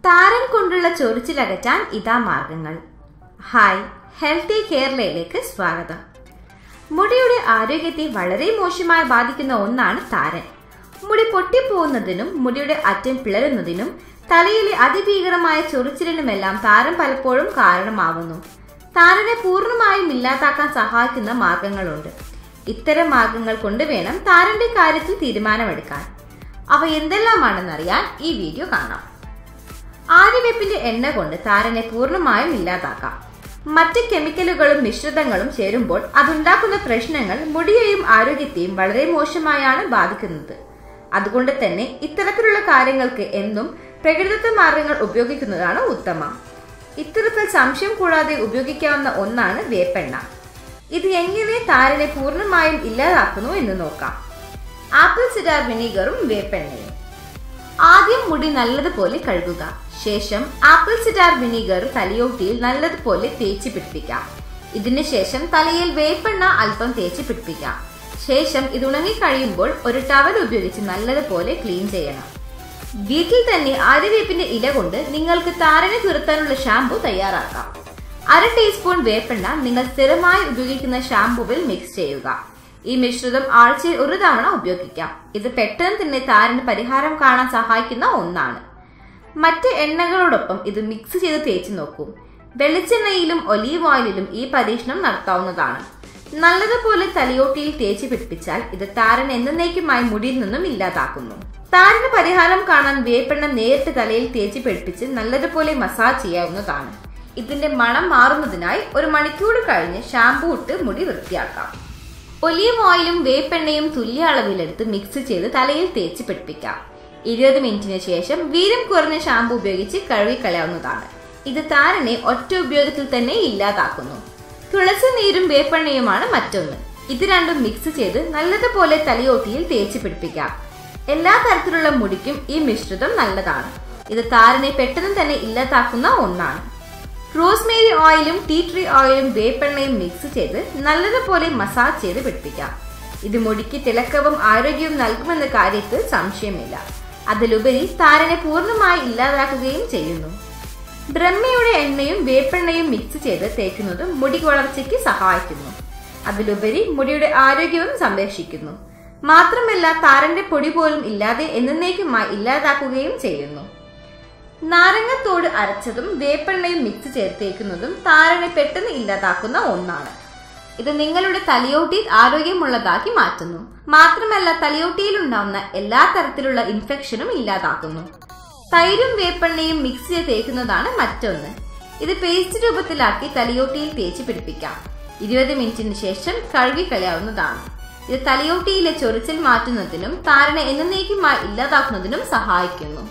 താരൻ കൊണ്ടുള്ള ചൊറിച്ചിലകറ്റാൻ ഇതാ മാർഗങ്ങൾ. ഹായ്, ഹെൽത്തി കേരളയിലേക്ക് സ്വാഗതം. മുടിയുടെ ആരോഗ്യത്തെ വളരെ മോശമായി ബാധിക്കുന്ന ഒന്നാണ് താരൻ. മുടി പൊട്ടിപ്പോകുന്നതിനും മുടിയുടെ അറ്റം പിളരുന്നതിനും തലയിലെ അതിഭീകരമായ ചൊറിച്ചിലിനുമെല്ലാം താരൻ പലപ്പോഴും കാരണമാകുന്നു. താരനെ പൂർണ്ണമായും ഇല്ലാതാക്കാൻ സഹായിക്കുന്ന മാർഗങ്ങളുണ്ട്. ഇത്തരം മാർഗങ്ങൾ കൊണ്ട് വേണം താരന്റെ കാര്യത്തിൽ തീരുമാനമെടുക്കാൻ. അവ എന്തെല്ലാമാണെന്നറിയാൻ ഈ വീഡിയോ കാണാം. ആര്യവേപ്പിന്റെ എണ്ണ കൊണ്ട് താരനെ പൂർണ്ണമായും ഇല്ലാതാക്കാം. മറ്റ് കെമിക്കലുകളും മിശ്രിതങ്ങളും ചേരുമ്പോൾ അതുണ്ടാക്കുന്ന പ്രശ്നങ്ങൾ മുടിയെയും ആരോഗ്യത്തെയും വളരെ മോശമായാണ് ബാധിക്കുന്നത്. അതുകൊണ്ട് തന്നെ ഇത്തരത്തിലുള്ള കാര്യങ്ങൾക്ക് എന്നും പ്രകൃതിദത്ത മാർഗങ്ങൾ ഉപയോഗിക്കുന്നതാണ് ഉത്തമം. ഇത്തരത്തിൽ സംശയം കൂടാതെ ഉപയോഗിക്കാവുന്ന ഒന്നാണ് വേപ്പെണ്ണ. ഇത് എങ്ങനെ താരനെ പൂർണ്ണമായും ഇല്ലാതാക്കുന്നു എന്ന് നോക്കാം. ആപ്പിൾ സിഡാർ വിനീഗറും വേപ്പെണ്ണയും. ആദ്യം മുടി നല്ലതുപോലെ കഴുകുക. ശേഷം ആപ്പിൾ സിഡാർ വിനീഗർ തലയോട്ടിയിൽ നല്ലതുപോലെ തേച്ച് പിടിപ്പിക്കാം. ഇതിനുശേഷം തലയിൽ വേപ്പെണ്ണ അല്പം തേച്ച് പിടിപ്പിക്കാം. ശേഷം ഇത് ഉണങ്ങി കഴിയുമ്പോൾ ഒരു ടവൽ ഉപയോഗിച്ച് നല്ലതുപോലെ ക്ലീൻ ചെയ്യണം. വീട്ടിൽ തന്നെ ആര്യവേപ്പിന്റെ ഇല കൊണ്ട് നിങ്ങൾക്ക് താരനെ തുരത്താനുള്ള ഷാമ്പു തയ്യാറാക്കാം. 1/2 ടീസ്പൂൺ വേപ്പെണ്ണ നിങ്ങൾ സ്ഥിരമായി ഉപയോഗിക്കുന്ന ഷാമ്പുവിൽ മിക്സ് ചെയ്യുക. ഈ മിശ്രിതം ആഴ്ചയിൽ ഒരു തവണ ഉപയോഗിക്കാം. ഇത് പെട്ടെന്ന് തന്നെ താരന് പരിഹാരം കാണാൻ സഹായിക്കുന്ന ഒന്നാണ്. മറ്റ് എണ്ണകളോടൊപ്പം ഇത് മിക്സ് ചെയ്ത് തേച്ച് നോക്കൂ. വെളിച്ചെണ്ണയിലും ഒലീവ് ഓയിലിലും ഈ പരീക്ഷണം നടത്താവുന്നതാണ്. നല്ലതുപോലെ തലയോട്ടിയിൽ തേച്ച് പിടിപ്പിച്ചാൽ ഇത് താരൻ എന്നേക്കുമായി മുടിയിൽ നിന്നും ഇല്ലാതാക്കുന്നു. താരന് പരിഹാരം കാണാൻ വേപ്പെണ്ണ നേരിട്ട് തലയിൽ തേച്ച് പിടിപ്പിച്ച് നല്ലതുപോലെ മസാജ് ചെയ്യാവുന്നതാണ്. ഇതിന്റെ മണം മാറുന്നതിനായി 1 മണിക്കൂർ കഴിഞ്ഞ് ഷാമ്പൂ ഇട്ട് മുടി വൃത്തിയാക്കാം. ഒലീവ് ഓയിലും വേപ്പെണ്ണയും തുല്യ അളവിലെടുത്ത് മിക്സ് ചെയ്ത് തലയിൽ തേച്ച് പിടിപ്പിക്കാം. 20 മിനിറ്റിന് ശേഷം വീര്യം കുറഞ്ഞ ഷാമ്പു ഉപയോഗിച്ച് കഴുകിക്കളയാവുന്നതാണ്. ഇത് താരനെ ഒറ്റ ഉപയോഗത്തിൽ തന്നെ ഇല്ലാതാക്കുന്നു. തുളസി നീരും വേപ്പെണ്ണയുമാണ് മറ്റൊന്ന്. ഇത് രണ്ടും മിക്സ് ചെയ്ത് നല്ലതുപോലെ തലയോട്ടിയിൽ തേച്ച് പിടിപ്പിക്കാം. എല്ലാ തരത്തിലുള്ള മുടിക്കും ഈ മിശ്രിതം നല്ലതാണ്. ഇത് താരനെ പെട്ടെന്ന് തന്നെ ഇല്ലാതാക്കുന്ന ഒന്നാണ്. റോസ്മേരി ഓയിലും ടീ ട്രീ ഓയിലും വേപ്പെണ്ണയും മിക്സ് ചെയ്ത് നല്ലതുപോലെ മസാജ് ചെയ്ത് പിടിപ്പിക്കാം. ഇത് മുടിക്ക് തിളക്കവും ആരോഗ്യവും നൽകുമെന്ന കാര്യത്തിൽ സംശയമില്ല. അതിലുപരി താരനെ പൂർണ്ണമായി ഇല്ലാതാക്കുകയും ചെയ്യുന്നു. ബ്രഹ്മയുടെ എണ്ണയും വേപ്പെണ്ണയും മിക്സ് ചെയ്ത് തേക്കുന്നതും മുടി വളർച്ചയ്ക്ക് സഹായിക്കുന്നു. അതിലുപരി മുടിയുടെ ആരോഗ്യവും സംരക്ഷിക്കുന്നു. മാത്രമല്ല താരന്റെ പൊടി പോലും ഇല്ലാതെ എന്നേക്കുമായി ഇല്ലാതാക്കുകയും ചെയ്യുന്നു. നാരങ്ങത്തോട് അരച്ചതും വേപ്പെണ്ണയും മിക്സ് ചെയ്ത് തേക്കുന്നതും താരനെ പെട്ടെന്ന് ഇല്ലാതാക്കുന്ന ഒന്നാണ്. ഇത് നിങ്ങളുടെ തലയോട്ടി ആരോഗ്യമുള്ളതാക്കി മാറ്റുന്നു. മാത്രമല്ല തലയോട്ടിയിൽ ഉണ്ടാവുന്ന എല്ലാ തരത്തിലുള്ള ഇൻഫെക്ഷനും ഇല്ലാതാക്കുന്നു. തൈരും വേപ്പെണ്ണയും മിക്സ് ചെയ്ത് തേക്കുന്നതാണ് മറ്റൊന്ന്. ഇത് പേസ്റ്റ് രൂപത്തിലാക്കി തലയോട്ടിയിൽ തേച്ച് പിടിപ്പിക്കാം. 20 മിനിറ്റിന് ശേഷം കഴുകിക്കളയാവുന്നതാണ്. ഇത് തലയോട്ടിയിലെ ചൊറിച്ചിൽ മാറ്റുന്നതിനും താരനെ എന്നേക്കുമായി ഇല്ലാതാക്കുന്നതിനും സഹായിക്കുന്നു.